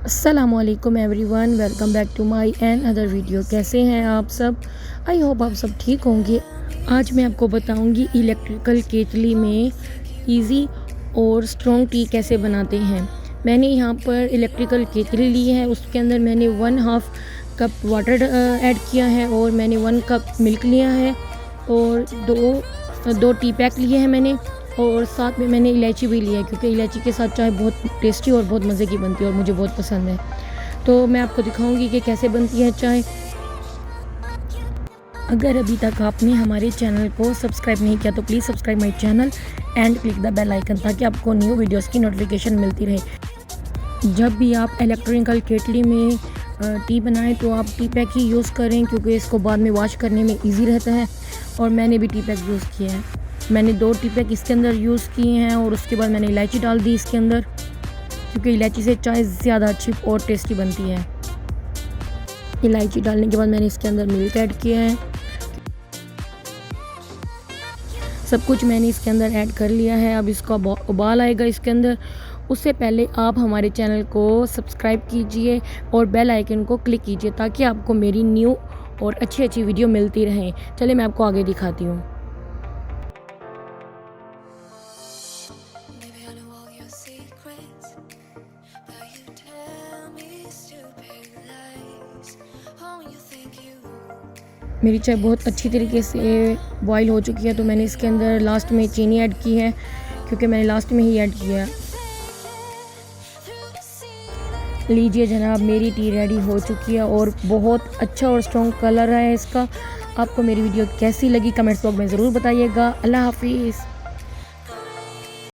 अस्सलामुअलैकुम everyone, welcome back to my another video. कैसे हैं आप सब? आई होप आप सब ठीक होंगे। आज मैं आपको बताऊंगी इलेक्ट्रिकल केतली में इजी और स्ट्रॉन्ग टी कैसे बनाते हैं। मैंने यहाँ पर इलेक्ट्रिकल केतली ली है, उसके अंदर मैंने 1/2 कप वाटर ऐड किया है और मैंने 1 कप मिल्क लिया है और दो टी पैक लिए हैं मैंने, और साथ में मैंने इलायची भी लिया है क्योंकि इलायची के साथ चाय बहुत टेस्टी और बहुत मज़े की बनती है और मुझे बहुत पसंद है। तो मैं आपको दिखाऊंगी कि कैसे बनती है चाय। अगर अभी तक आपने हमारे चैनल को सब्सक्राइब नहीं किया तो please subscribe my channel and click the bell icon ताकि आपको न्यू वीडियोस की नोटिफिकेशन मिलती रहे। जब भी आप इलेक्ट्रिकल केटली में टी बनाएं तो आप टी पैक ही यूज़ करें क्योंकि इसको बाद में वॉश करने में ईजी रहता है। और मैंने भी टी पैक यूज़ किया है। मैंने 2 टी पैक इसके अंदर यूज़ किए हैं और उसके बाद मैंने इलायची डाल दी इसके अंदर क्योंकि इलायची से चाय ज़्यादा अच्छी और टेस्टी बनती है। इलायची डालने के बाद मैंने इसके अंदर मिल्क ऐड किया है। सब कुछ मैंने इसके अंदर ऐड कर लिया है। अब इसका उबाल आएगा इसके अंदर। उससे पहले आप हमारे चैनल को सब्सक्राइब कीजिए और बेल आइकन को क्लिक कीजिए ताकि आपको मेरी न्यू और अच्छी वीडियो मिलती रहे। चलिए मैं आपको आगे दिखाती हूँ। मेरी चाय बहुत अच्छी तरीके से बॉईल हो चुकी है तो मैंने इसके अंदर लास्ट में चीनी ऐड की है क्योंकि मैंने लास्ट में ही ऐड किया। लीजिए जनाब, मेरी टी रेडी हो चुकी है और बहुत अच्छा और स्ट्रॉन्ग कलर है इसका। आपको मेरी वीडियो कैसी लगी कमेंट्स बॉक्स में ज़रूर बताइएगा। अल्लाह हाफिज़।